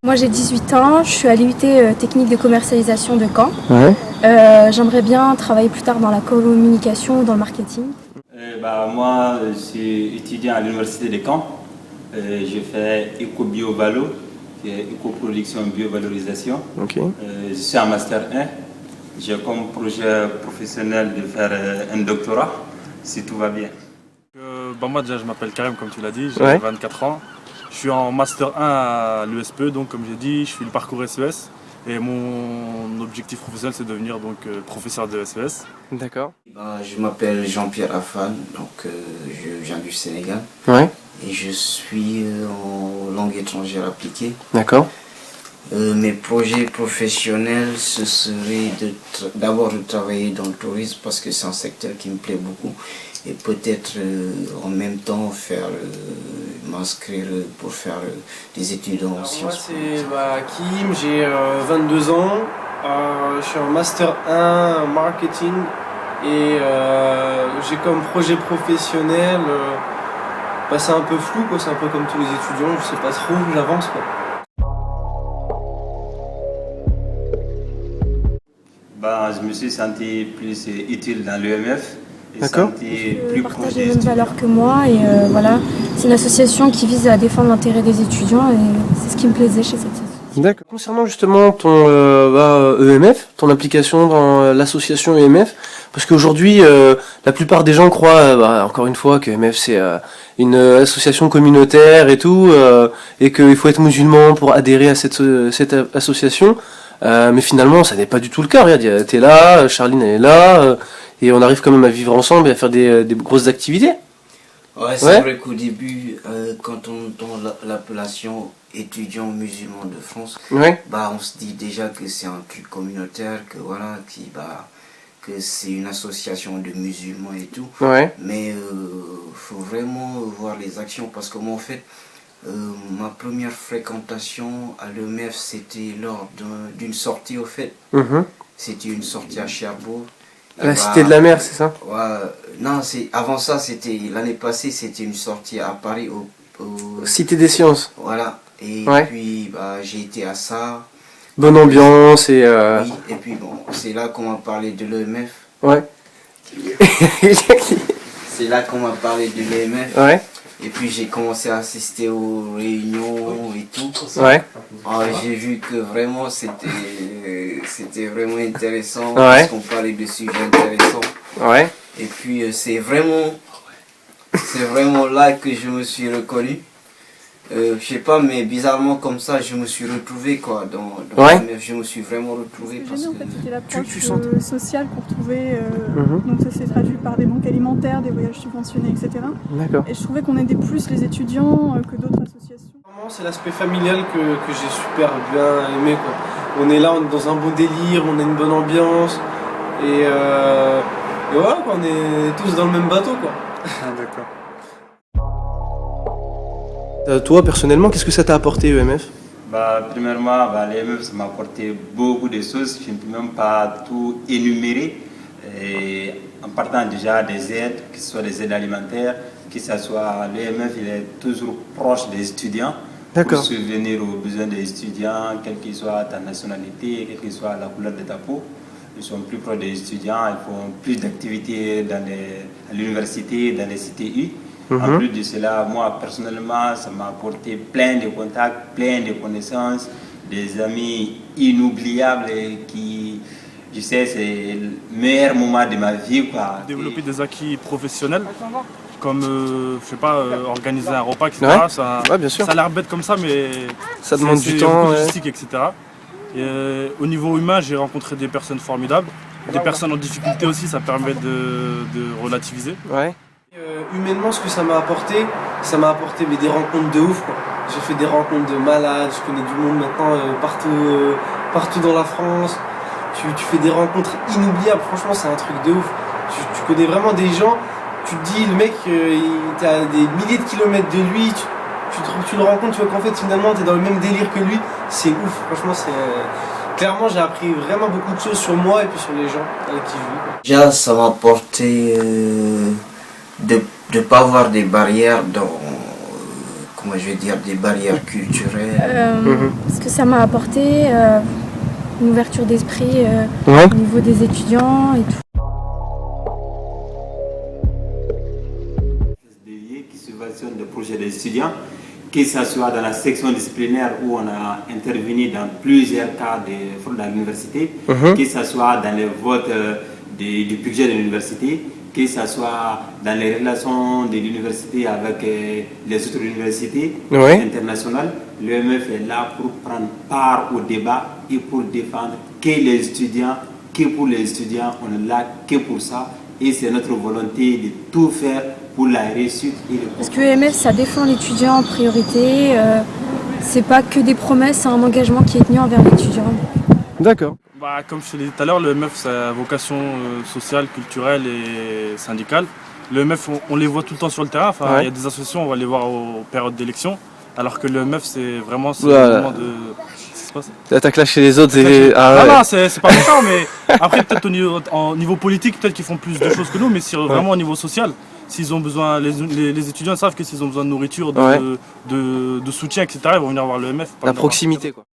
Moi j'ai 18 ans, je suis à l'IUT technique de commercialisation de Caen. Ouais. J'aimerais bien travailler plus tard dans la communication ou dans le marketing. Moi, je suis étudiant à l'université de Caen. Je fais éco-bio-valo, qui est éco-production bio-valorisation. Ok. Je suis en master 1. J'ai comme projet professionnel de faire un doctorat, si tout va bien. Moi déjà je m'appelle Karim comme tu l'as dit, j'ai 24 ans. Je suis en master 1 à l'ESPE, donc comme j'ai dit, je suis le parcours SES. Et mon objectif professionnel c'est de devenir professeur de SES. D'accord. Je m'appelle Jean-Pierre Afan, je viens du Sénégal. Ouais. Et je suis en langue étrangère appliquée. D'accord. Mes projets professionnels, ce serait d'abord de travailler dans le tourisme parce que c'est un secteur qui me plaît beaucoup. Et peut-être en même temps m'inscrire pour faire des études en sciences. Moi c'est Kim, j'ai 22 ans, je suis en master 1 marketing et j'ai comme projet professionnel, c'est un peu flou, quoi, c'est un peu comme tous les étudiants, je sais pas trop où j'avance, quoi. Je me suis senti plus utile dans l'EMF. D'accord. Je partage les mêmes valeurs que moi et voilà, c'est une association qui vise à défendre l'intérêt des étudiants et c'est ce qui me plaisait chez cette association. D'accord. Concernant justement ton EMF, ton implication dans l'association EMF, parce qu'aujourd'hui la plupart des gens croient, encore une fois, que EMF c'est une association communautaire et tout, et qu'il faut être musulman pour adhérer à cette association. Mais finalement, ça n'est pas du tout le cas. Regarde, t'es là, Charline elle est là, et on arrive quand même à vivre ensemble et à faire des grosses activités. Ouais, c'est vrai qu'au début, quand on entend l'appellation étudiants musulmans de France, on se dit déjà que c'est un truc communautaire, que voilà, que c'est une association de musulmans et tout. Ouais. Mais faut vraiment voir les actions parce que moi en fait, ma première fréquentation à l'EMF c'était lors d'une sortie au fait. C'était une sortie à Cherbourg. La Cité de la Mer, c'est ça? Non, avant ça, c'était l'année passée, c'était une sortie à Paris au Cité des Sciences. Voilà. Et puis j'ai été à ça. Bonne ambiance et. Oui, et puis c'est là qu'on m'a parlé de l'EMF. Ouais. C'est là qu'on m'a parlé de l'EMF. Ouais. Et puis j'ai commencé à assister aux réunions et tout. Ouais. J'ai vu que vraiment c'était vraiment intéressant parce qu'on parlait de sujets intéressants. Ouais. Et puis c'est vraiment là que je me suis reconnu. Je sais pas, mais bizarrement comme ça, je me suis retrouvé quoi je me suis vraiment retrouvé parce que c'était l'approche sociale qu'on retrouvait. Donc ça s'est traduit par des banques alimentaires, des voyages subventionnés, etc. D'accord. Et je trouvais qu'on aidait plus les étudiants que d'autres associations. C'est l'aspect familial que j'ai super bien aimé, quoi. On est là, on est dans un beau délire, on a une bonne ambiance et voilà quoi, on est tous dans le même bateau quoi. D'accord. Toi, personnellement, qu'est-ce que ça t'a apporté, EMF? Premièrement, l'EMF, ça m'a apporté beaucoup de choses. Je ne peux même pas tout énumérer. Et en partant déjà des aides, que ce soit des aides alimentaires, que ce soit l'EMF, il est toujours proche des étudiants. Pour subvenir aux besoins des étudiants, quelle que soit ta nationalité, quelle que soit la couleur de ta peau. Ils sont plus proches des étudiants, ils font plus d'activités à l'université, dans les CTU. En plus de cela, moi personnellement, ça m'a apporté plein de contacts, plein de connaissances, des amis inoubliables qui, je sais, c'est le meilleur moment de ma vie, quoi. Développer des acquis professionnels, comme, organiser un repas, etc. Ça a l'air bête comme ça, mais ça demande du temps, beaucoup de logistique, etc. Et, au niveau humain, j'ai rencontré des personnes formidables, des personnes en difficulté aussi, ça permet de relativiser. Humainement, ce que ça m'a apporté des rencontres de ouf, quoi. J'ai fait des rencontres de malades, je connais du monde maintenant partout dans la France. Tu fais des rencontres inoubliables, franchement c'est un truc de ouf. Tu connais vraiment des gens, tu te dis le mec, t'es à des milliers de kilomètres de lui, tu le rencontres, tu vois qu'en fait finalement t'es dans le même délire que lui, c'est ouf, franchement c'est... Clairement j'ai appris vraiment beaucoup de choses sur moi et puis sur les gens avec qui je vis, quoi. Déjà ça m'a apporté de ne pas avoir des barrières comment je vais dire, des barrières culturelles? Parce que ça m'a apporté une ouverture d'esprit au niveau des étudiants et tout. Qui subventionne des projets des étudiants, que ce soit dans la section disciplinaire où on a intervenu dans plusieurs cas de fraude à l'université, que ce soit dans les votes du budget de l'université, que ce soit dans les relations de l'université avec les autres universités internationales. L'EMF est là pour prendre part au débat et pour défendre que les étudiants, que pour les étudiants, on est là que pour ça. Et c'est notre volonté de tout faire pour la réussite. Parce que EMF, ça défend l'étudiant en priorité. C'est pas que des promesses, c'est un engagement qui est tenu envers l'étudiant. D'accord. Bah, comme je te l'ai dit tout à l'heure, le MEF, c'est vocation sociale, culturelle et syndicale. Le MEF, on les voit tout le temps sur le terrain. Enfin, il y a des associations, on va les voir aux périodes d'élection. Alors que le MEF, c'est vraiment le moment de... Qu'est-ce qui se passe ? T'as clashé les autres. Non, c'est pas méchant, mais après, peut-être au niveau politique, peut-être qu'ils font plus de choses que nous, mais vraiment au niveau social, s'ils ont besoin, les étudiants savent que s'ils ont besoin de nourriture, de soutien, etc., ils vont venir voir le MEF. La proximité, quoi.